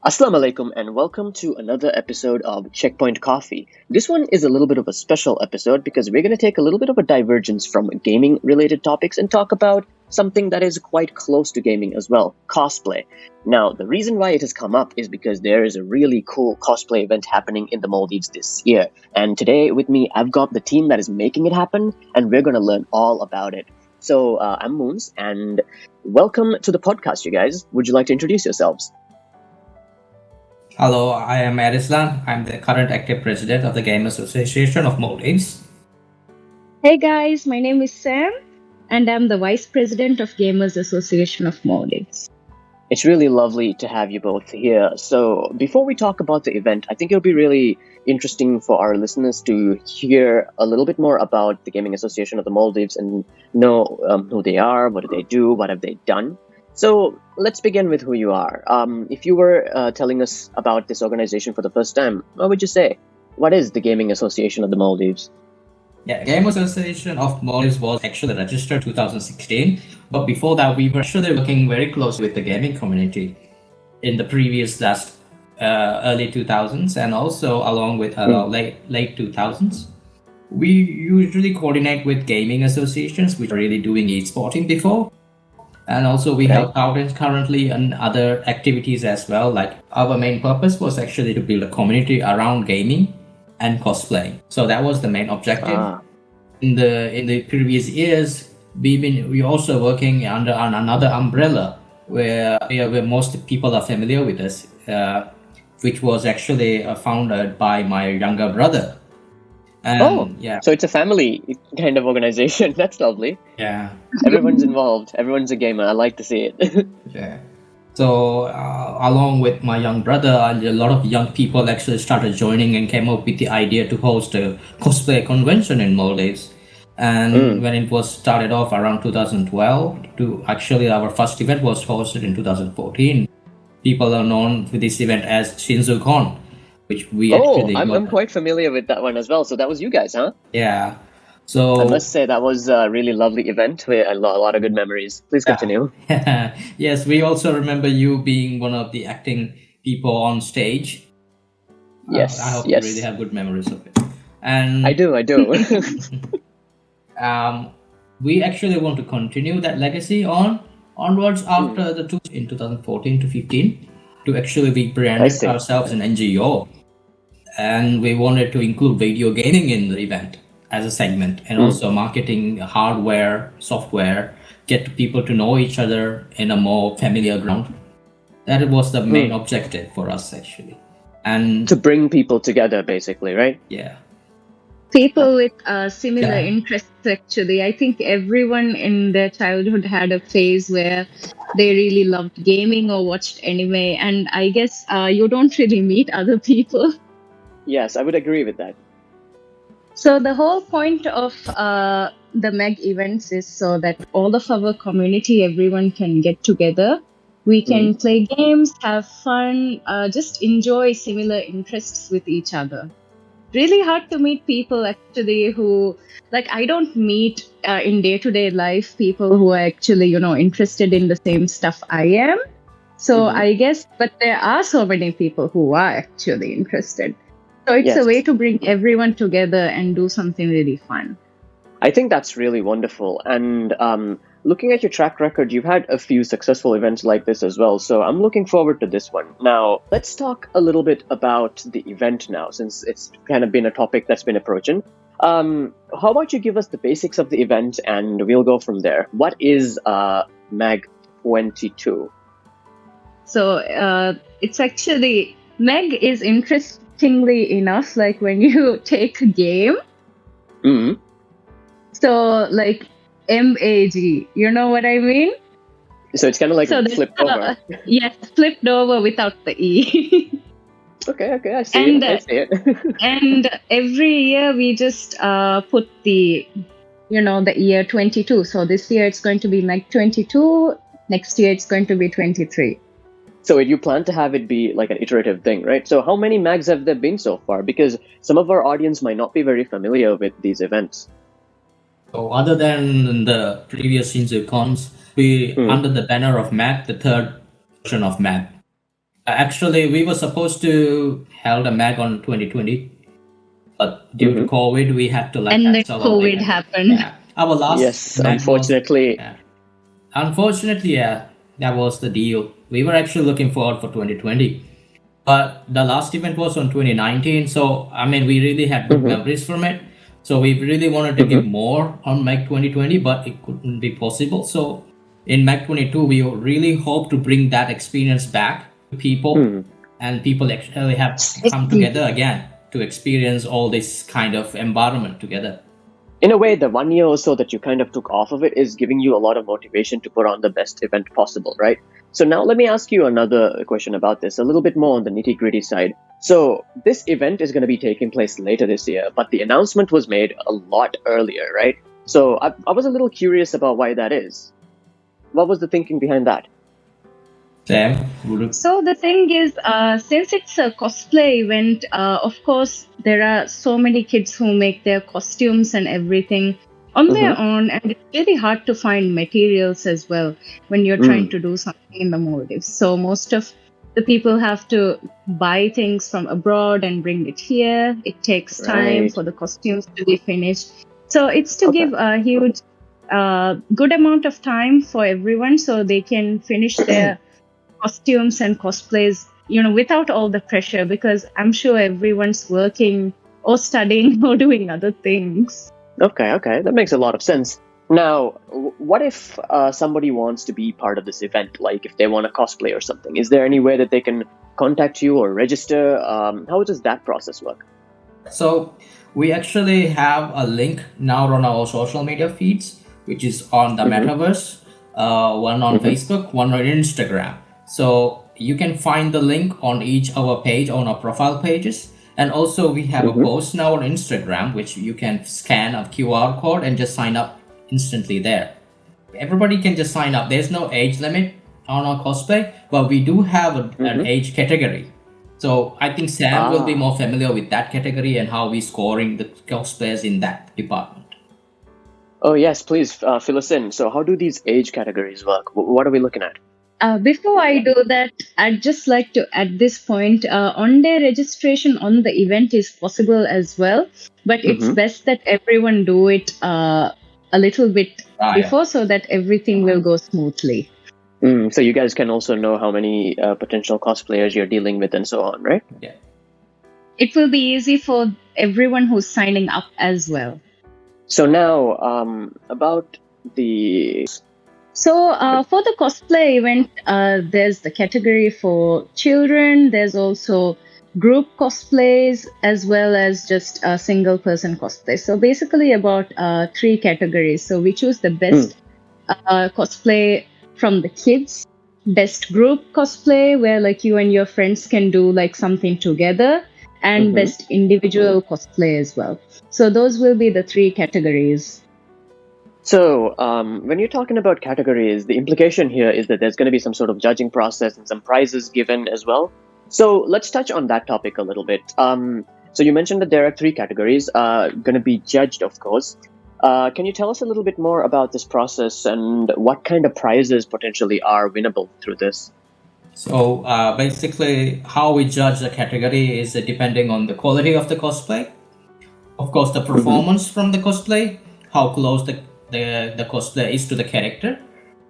Assalamu alaikum and welcome to another episode of Checkpoint Coffee. This one is a little bit of a special episode because we're going to take a little bit of a divergence from gaming related topics and talk about something that is quite close to gaming as well, cosplay. Now, the reason why it has come up is because there is a really cool cosplay event happening in the Maldives this year. And today with me, I've got the team that is making it happen and we're going to learn all about it. So I'm Moons and welcome to the podcast, you guys. Would you like to introduce yourselves? Hello, I am Arislan. I'm the current active president of the Game Association of Maldives. Hey guys, my name is Sam, and I'm the vice president of Gamers Association of Maldives. It's really lovely to have you both here. So, before we talk about the event, I think it'll be really interesting for our listeners to hear a little bit more about the Gaming Association of the Maldives and know who they are, what do they do, what have they done. So, let's begin with who you are. If you were telling us about this organization for the first time, what would you say? What is the Gaming Association of the Maldives? Yeah, Game Association of Maldives was actually registered 2016, but before that we were actually working very closely with the gaming community in the previous early 2000s and also along with late 2000s. We usually coordinate with gaming associations which are really doing e-sporting before. And also we help out currently in other activities as well. Like our main purpose was actually to build a community around gaming and cosplay. So that was the main objective. In the previous years, we also working under another umbrella where most people are familiar with us, which was actually founded by my younger brother. And, so it's a family kind of organization. That's lovely. Yeah. Everyone's involved. Everyone's a gamer. I like to see it. Yeah. So along with my young brother, a lot of young people actually started joining and came up with the idea to host a cosplay convention in Maldives. And when it was started off around 2012, our first event was hosted in 2014. People are known for this event as ShinzuCon, which we actually I'm quite familiar with that one as well. So that was you guys, huh? Yeah. So I must say that was a really lovely event with a lot of good memories. Please continue. Yes, we also remember you being one of the acting people on stage. Yes. I hope you really have good memories of it. And I do. We actually want to continue that legacy onwards after the in 2014 to 15 to actually rebrand ourselves an NGO. And we wanted to include video gaming in the event as a segment and also marketing hardware, software, get people to know each other in a more familiar ground. That was the main objective for us actually. And to bring people together basically, right? Yeah. People with similar interests actually. I think everyone in their childhood had a phase where they really loved gaming or watched anime, and I guess you don't really meet other people. Yes, I would agree with that. So the whole point of the MAG events is so that all of our community, everyone can get together. We can play games, have fun, just enjoy similar interests with each other. Really hard to meet people actually who, like, I don't meet in day-to-day life people who are actually, interested in the same stuff I am. So I guess, but there are so many people who are actually interested. So it's a way to bring everyone together and do something really fun. I think that's really wonderful. And looking at your track record, you've had a few successful events like this as well. So I'm looking forward to this one. Now, let's talk a little bit about the event now, since it's kind of been a topic that's been approaching. How about you give us the basics of the event and we'll go from there. What is MAG22? So it's actually, MAG is interestingly enough, like when you take a game. So like MAG, you know what I mean? So it's kind of like flipped over. Yes, flipped over without the E. Okay, I see it. And every year we just put the year 22. So this year it's going to be MAG22. Next year it's going to be 23. So you plan to have it be like an iterative thing, right? So how many MAGs have there been so far? Because some of our audience might not be very familiar with these events. So other than the previous ShinzuCons, we under the banner of MAG, the third version of MAG. Actually, we were supposed to held a MAG on 2020, but due to COVID, we had to And then cancel our COVID event. happened. Yeah, our last Yes, MAG was. unfortunately. Yeah. Unfortunately, yeah, that was the deal. We were actually looking forward for 2020, but the last event was on 2019. So I mean, we really had good Mm-hmm. memories from it. So we really wanted to give Mm-hmm. more on MAG 2020, but it couldn't be possible. So in MAG 22, we really hope to bring that experience back to people, Hmm. and people actually have come together again to experience all this kind of environment together. In a way, the 1 year or so that you kind of took off of it is giving you a lot of motivation to put on the best event possible, right? So now let me ask you another question about this, a little bit more on the nitty gritty side. So this event is going to be taking place later this year, but the announcement was made a lot earlier, right? So I was a little curious about why that is. What was the thinking behind that? Sam, would you? So the thing is, since it's a cosplay event, of course, there are so many kids who make their costumes and everything on Mm-hmm. their own, and it's really hard to find materials as well when you're trying Mm. to do something in the Maldives. So most of the people have to buy things from abroad and bring it here. It takes time Right. for the costumes to be finished. So it's to Okay. give a huge, good amount of time for everyone so they can finish their costumes and cosplays, without all the pressure, because I'm sure everyone's working or studying or doing other things. Okay, that makes a lot of sense. Now, what if somebody wants to be part of this event, like if they want to cosplay or something? Is there any way that they can contact you or register? How does that process work? So we actually have a link now on our social media feeds, which is on the Mm-hmm. metaverse, one on Mm-hmm. Facebook, one on Instagram. So you can find the link on each our page on our profile pages. And also we have a Mm-hmm. post now on Instagram, which you can scan a QR code and just sign up instantly there. Everybody can just sign up. There's no age limit on our cosplay, but we do have an Mm-hmm. age category. So I think Sam will be Ah. more familiar with that category and how we scoring the cosplayers in that department. Oh yes, please fill us in. So, how do these age categories work? What are we looking at? Before I do that, I'd just like to, at this point, on-day registration on the event is possible as well, but it's Mm-hmm. best that everyone do it a little bit Yeah. before so that everything will go smoothly. So you guys can also know how many potential cosplayers you're dealing with and so on, right? Yeah. It will be easy for everyone who's signing up as well. So now, about the. So for the cosplay event, there's the category for children. There's also group cosplays as well as just a single person cosplay. So basically about three categories. So we choose the best cosplay from the kids, best group cosplay where like you and your friends can do like something together, and Mhm. best individual cosplay as well. So those will be the three categories. So, when you're talking about categories, the implication here is that there's going to be some sort of judging process and some prizes given as well. So, let's touch on that topic a little bit. So, you mentioned that there are three categories going to be judged, of course. Can you tell us a little bit more about this process and what kind of prizes potentially are winnable through this? So basically, how we judge the category is depending on the quality of the cosplay, of course, the Mm-hmm. performance from the cosplay, how close the cosplay is to the character,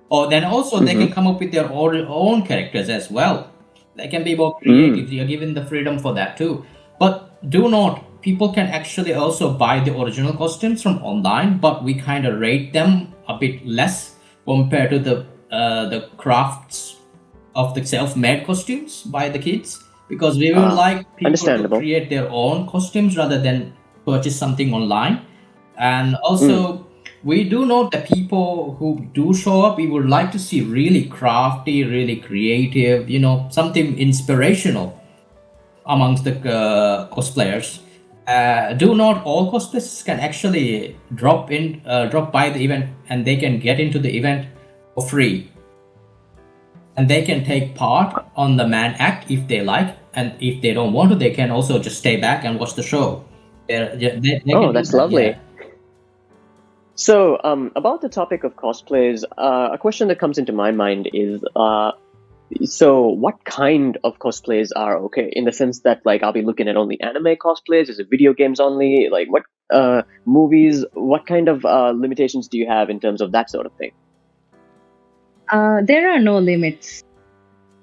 or then also they Mm-hmm. can come up with their own characters as well. They can be more Mm. creative. You're given the freedom for that too. But do not. People can actually also buy the original costumes from online, but we kind of rate them a bit less compared to the crafts of the self-made costumes by the kids, because we would like people to Understandable. create their own costumes rather than purchase something online. And Mm. also, we do know that people who do show up, we would like to see really crafty, really creative, something inspirational amongst the cosplayers. Do not all cosplayers can actually drop by the event, and they can get into the event for free, and they can take part on the man act if they like, and if they don't want to, they can also just stay back and watch the show. They Oh, can do that's that, yeah. lovely. So, about the topic of cosplays, a question that comes into my mind is So what kind of cosplays are okay? In the sense that like I'll be looking at only anime cosplays? Is it video games only? Like what movies? What kind of limitations do you have in terms of that sort of thing? There are no limits.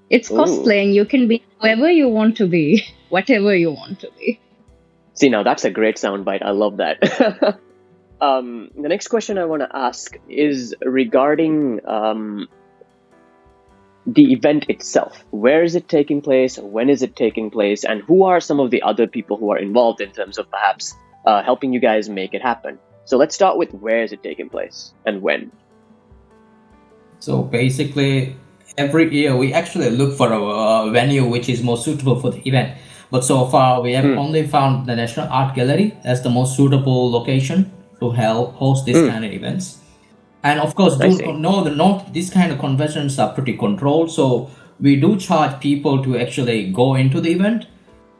It's Ooh. cosplaying. You can be whoever you want to be, whatever you want to be. See, now that's a great soundbite. I love that. The next question I want to ask is regarding the event itself. Where is it taking place? When is it taking place? And who are some of the other people who are involved in terms of perhaps helping you guys make it happen? So let's start with where is it taking place and when? So basically, every year we actually look for a venue which is most suitable for the event. But so far, we have only found the National Art Gallery as the most suitable location to host this kind of events. And of course, these kind of conventions are pretty controlled. So we do charge people to actually go into the event.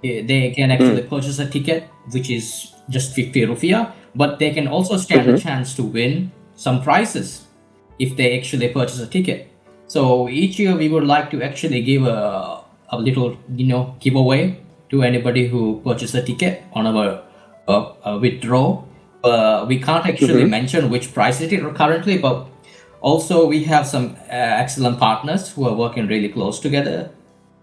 They can actually purchase a ticket, which is just 50 rupiah, but they can also stand a chance to win some prizes if they actually purchase a ticket. So each year we would like to actually give a little, giveaway to anybody who purchased a ticket on our withdraw. We can't actually mention which price it is currently, but also we have some excellent partners who are working really close together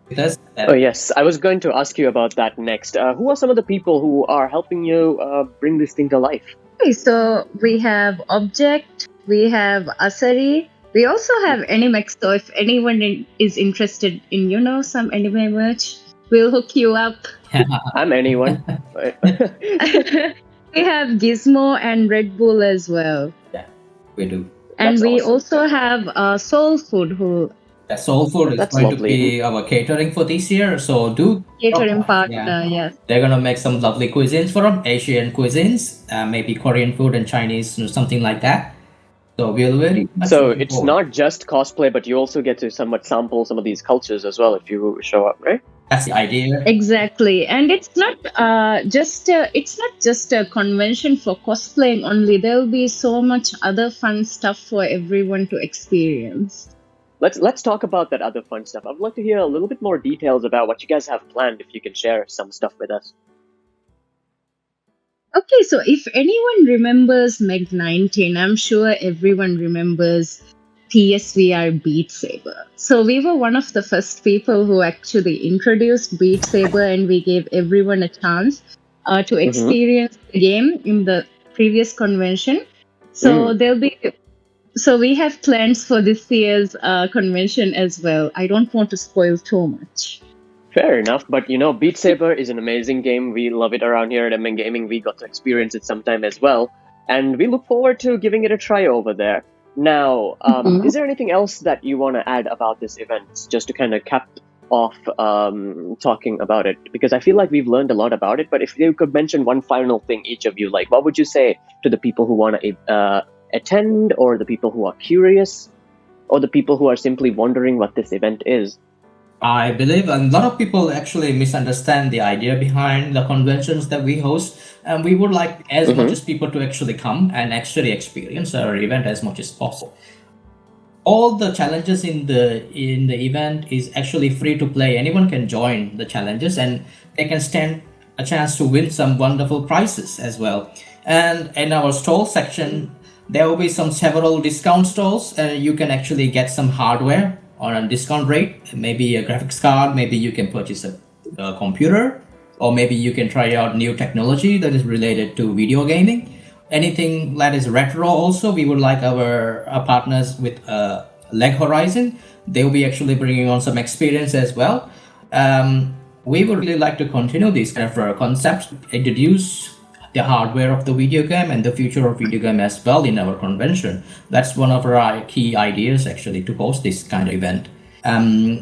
with us. Oh yes, I was going to ask you about that next. Who are some of the people who are helping you bring this thing to life? Okay, so we have Object, we have Asari, we also have Animex. So if anyone is interested in, some anime merch, we'll hook you up. I'm anyone. We have Gizmo and Red Bull as well. Yeah, we do. And That's we awesome. also have Soul Food, who Soul Food is going to be our catering for this year. So do catering partner, yes. They're gonna make some lovely cuisines for them, Asian cuisines, maybe Korean food and Chinese, something like that. So we'll very much. So it's not just cosplay, but you also get to somewhat sample some of these cultures as well if you show up, right? That's the idea. Exactly, and it's not just a convention for cosplaying only. There'll be so much other fun stuff for everyone to experience. Let's talk about that other fun stuff. I'd like to hear a little bit more details about what you guys have planned. If you can share some stuff with us. Okay, so if anyone remembers MAG19, I'm sure everyone remembers PSVR Beat Saber. So we were one of the first people who actually introduced Beat Saber, and we gave everyone a chance to experience the game in the previous convention. So So we have plans for this year's convention as well. I don't want to spoil too much. Fair enough, but Beat Saber is an amazing game. We love it around here at MN Gaming. We got to experience it sometime as well, and we look forward to giving it a try over there. Now, is there anything else that you want to add about this event, just to kind of cap off talking about it? Because I feel like we've learned a lot about it, but if you could mention one final thing, each of you, like what would you say to the people who want to attend, or the people who are curious, or the people who are simply wondering what this event is? I believe a lot of people actually misunderstand the idea behind the conventions that we host, and we would like as much as people to actually come and actually experience our event as much as possible. All the challenges in the event is actually free to play. Anyone can join the challenges, and they can stand a chance to win some wonderful prizes as well. And in our stall section, there will be several discount stalls, and you can actually get some hardware on a discount rate, maybe a graphics card, maybe you can purchase a computer, or maybe you can try out new technology that is related to video gaming. Anything that is retro also, we would like our partners with Leg Horizon. They will be actually bringing on some experience as well. We would really like to continue these kind of concepts, introduce the hardware of the video game and the future of video game as well in our convention. That's one of our key ideas actually to host this kind of event.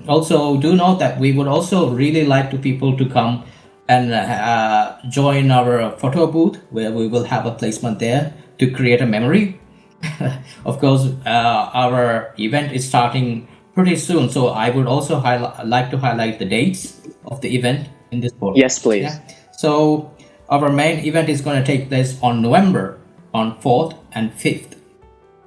Also, do note that we would also really like to people to come and join our photo booth, where we will have a placement there to create a memory. Of course, our event is starting pretty soon, so I would also like to highlight the dates of the event in this podcast. Yes, please. Yeah. So our main event is going to take place on November on 4th and 5th.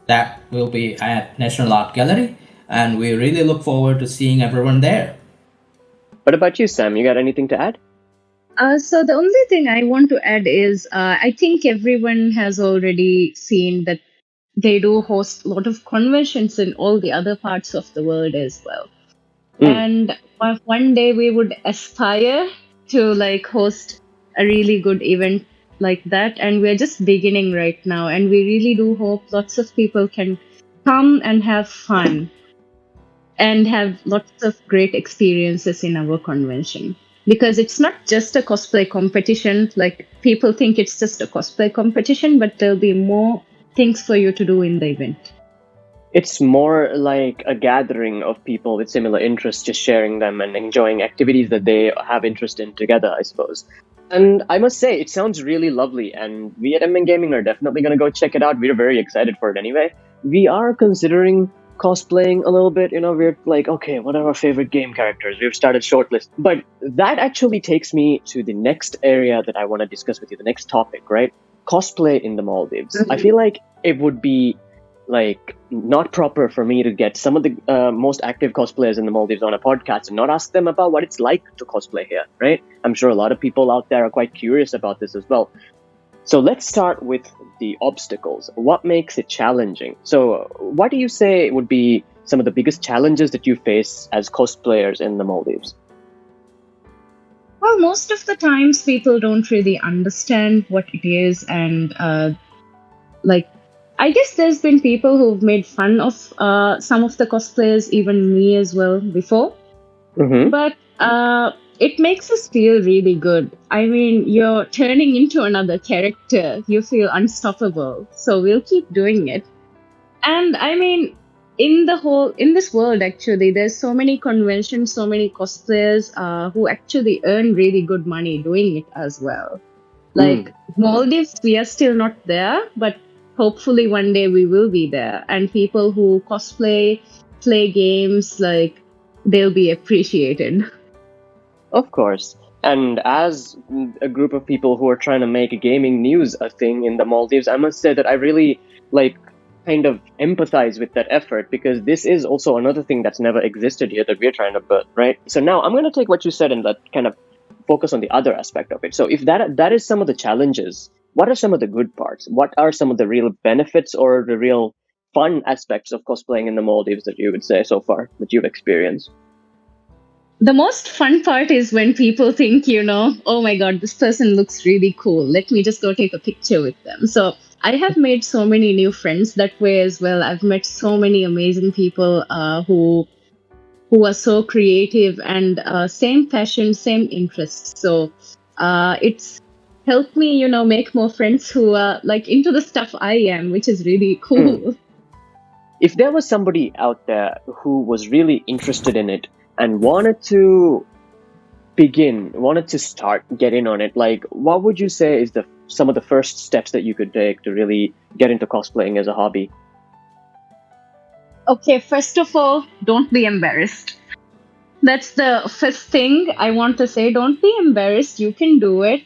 That will be at National Art Gallery. and we really look forward to seeing everyone there. What about you, Sam? You got anything to add? So the only thing I want to add is I think everyone has already seen that they do host a lot of conventions in all the other parts of the world as well. And one day we would aspire to like host a really good event like that. And we're just beginning right now. And we really do hope lots of people can come and have fun and have lots of great experiences in our convention. Because it's not just a cosplay competition. Like people think it's just a cosplay competition, but there'll be more things for you to do in the event. It's more like a gathering of people with similar interests, just sharing them and enjoying activities that they have interest in together, I suppose. And I must say, it sounds really lovely, and we at MN Gaming are definitely going to go check it out. We're very excited for it anyway. We are considering cosplaying a little bit. We're like, okay, what are our favorite game characters? We've started shortlist. But that actually takes me to the next area that I want to discuss with you, the next topic, right? Cosplay in the Maldives. Mm-hmm. I feel like it would be like not proper for me to get some of the most active cosplayers in the Maldives on a podcast and not ask them about what it's like to cosplay here, right? I'm sure a lot of people out there are quite curious about this as well. So let's start with the obstacles. What makes it challenging? So what do you say would be some of the biggest challenges that you face as cosplayers in the Maldives? Well, most of the times people don't really understand what it is, and I guess there's been people who've made fun of some of the cosplayers, even me as well, before. Mm-hmm. But it makes us feel really good. I mean, you're turning into another character. You feel unstoppable. So we'll keep doing it. And I mean, in this world, actually, there's so many conventions, so many cosplayers who actually earn really good money doing it as well. Like Maldives, we are still not there, but hopefully one day we will be there. And people who cosplay, play games, like they'll be appreciated. Of course. And as a group of people who are trying to make gaming news a thing in the Maldives, I must say that I really kind of empathize with that effort, because this is also another thing that's never existed here that we're trying to build, right? So now I'm going to take what you said and that kind of focus on the other aspect of it. So if that is some of the challenges, what are some of the good parts? What are some of the real benefits or the real fun aspects of cosplaying in the Maldives that you would say so far that you've experienced? The most fun part is when people think, oh my God, this person looks really cool. Let me just go take a picture with them. So I have made so many new friends that way as well. I've met so many amazing people who are so creative and same passion, same interests. So it's helped me, make more friends who are like into the stuff I am, which is really cool. If there was somebody out there who was really interested in it and wanted to get in on it, like what would you say is some of the first steps that you could take to really get into cosplaying as a hobby? Okay, first of all, don't be embarrassed. That's the first thing I want to say. Don't be embarrassed. You can do it.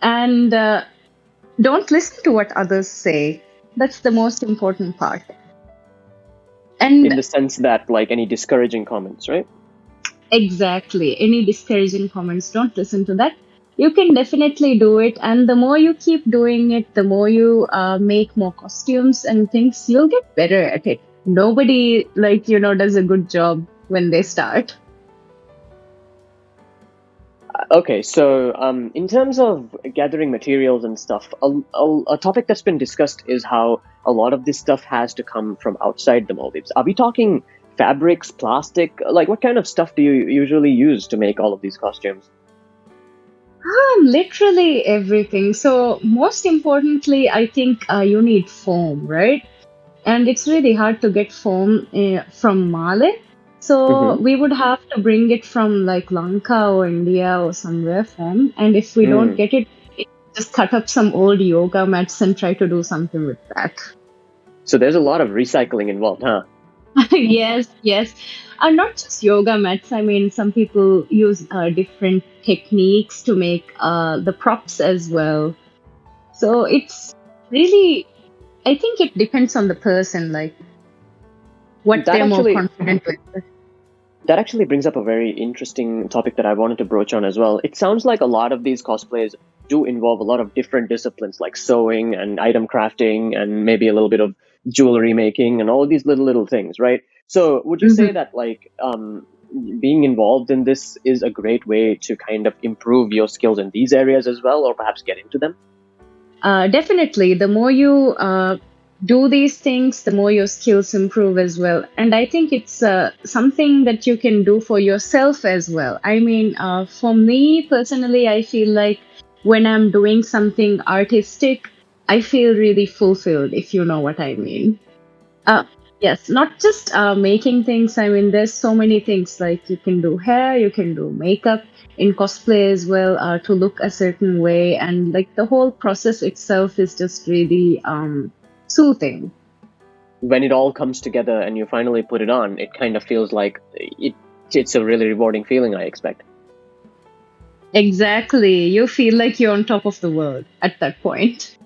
And don't listen to what others say. That's the most important part. And in the sense that, like, any discouraging comments, right? Exactly. Any discouraging comments, don't listen to that. You can definitely do it. And the more you keep doing it, the more you make more costumes and things, you'll get better at it. Nobody, does a good job when they start. Okay, so in terms of gathering materials and stuff, a topic that's been discussed is how a lot of this stuff has to come from outside the Maldives. Are we talking fabrics, plastic? Like, what kind of stuff do you usually use to make all of these costumes? Literally everything. So most importantly, I think you need foam, right? And it's really hard to get foam from Male. So we would have to bring it from like Lanka or India or somewhere from. And if we don't get it, just cut up some old yoga mats and try to do something with that. So there's a lot of recycling involved, huh? Yes. Not just yoga mats. I mean, some people use different techniques to make the props as well. So it's really, I think it depends on the person. Like, what That they're more actually confident with. that actually brings up a very interesting topic that I wanted to broach on as well. It sounds like a lot of these cosplays do involve a lot of different disciplines like sewing and item crafting and maybe a little bit of jewelry making and all of these little things, right? So would you say Mhm. that being involved in this is a great way to kind of improve your skills in these areas as well, or perhaps get into them? Definitely, the more you do these things, the more your skills improve as well. And I think it's something that you can do for yourself as well. I mean, for me personally, I feel like when I'm doing something artistic, I feel really fulfilled, if you know what I mean. Uh, yes, not just making things. I mean, there's so many things like you can do hair, you can do makeup in cosplay as well to look a certain way, and like the whole process itself is just really soothing. When it all comes together and you finally put it on, it kind of feels like it's a really rewarding feeling, I expect. Exactly, you feel like you're on top of the world at that point.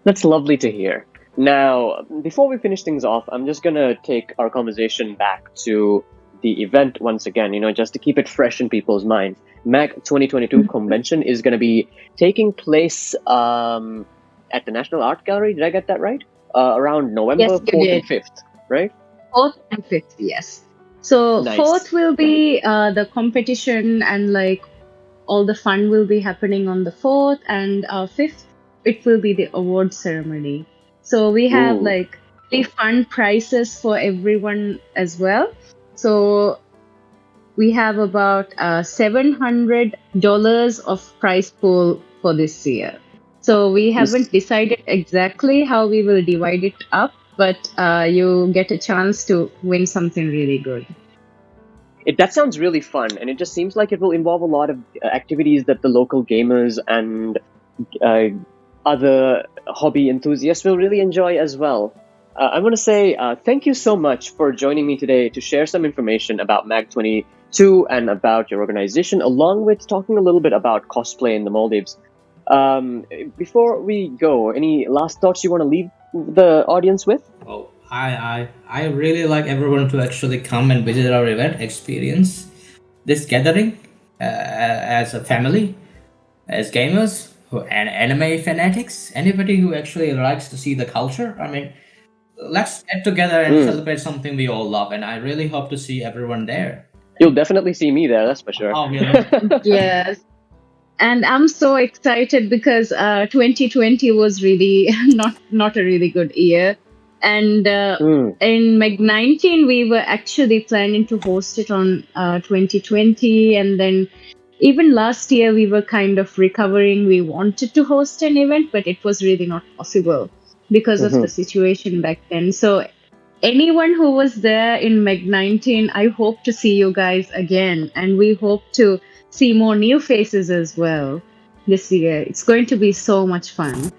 That's lovely to hear. Now, before we finish things off, I'm just going to take our conversation back to the event once again, just to keep it fresh in people's minds. MAG 2022 convention is going to be taking place at the National Art Gallery. Did I get that right? Around November Yes, you 4th and did. 5th, right? Fourth and fifth, yes. So Nice. fourth will be the competition and like all the fun will be happening on the 4th, and 5th it will be the award ceremony. So we have Ooh. like really fun prizes for everyone as well. So we have about $700 of prize pool for this year. So we haven't decided exactly how we will divide it up, but you get a chance to win something really good. That sounds really fun, and it just seems like it will involve a lot of activities that the local gamers and uh, other hobby enthusiasts will really enjoy as well. I want to say thank you so much for joining me today to share some information about MAG22 and about your organization, along with talking a little bit about cosplay in the Maldives. Before we go, any last thoughts you want to leave the audience with? Oh, I really like everyone to actually come and visit our event, experience this gathering as a family, as gamers, and anime fanatics, anybody who actually likes to see the culture. I mean, let's get together and Mm, celebrate something we all love, and I really hope to see everyone there. you'll definitely see me there, that's for sure. Oh, really? Yes. And I'm so excited because 2020 was really not a really good year, and Mm, in Meg 19 we were actually planning to host it on 2020, and then even last year we were kind of recovering. We wanted to host an event, but it was really not possible because of the mhm. situation back then. So anyone who was there in Meg 19, I hope to see you guys again. And we hope to see more new faces as well this year. It's going to be so much fun.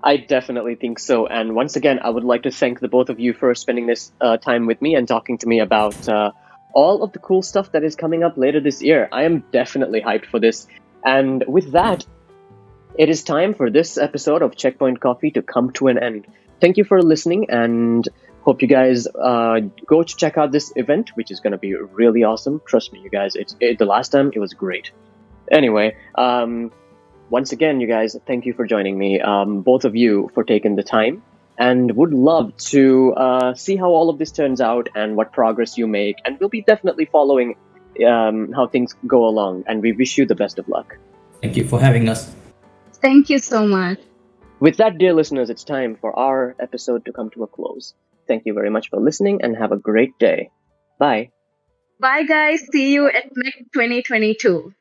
I definitely think so. And once again, I would like to thank the both of you for spending this time with me and talking to me about all of the cool stuff that is coming up later this year. I am definitely hyped for this. And with that, it is time for this episode of Checkpoint Coffee to come to an end. Thank you for listening, and hope you guys go to check out this event, which is going to be really awesome. Trust me, you guys. The last time it was great. Anyway, once again, you guys, thank you for joining me, both of you, for taking the time, and would love to see how all of this turns out and what progress you make. And we'll be definitely following how things go along. And we wish you the best of luck. Thank you for having us. Thank you so much. With that, dear listeners, it's time for our episode to come to a close. Thank you very much for listening and have a great day. Bye. Bye, guys. See you at Meg 2022.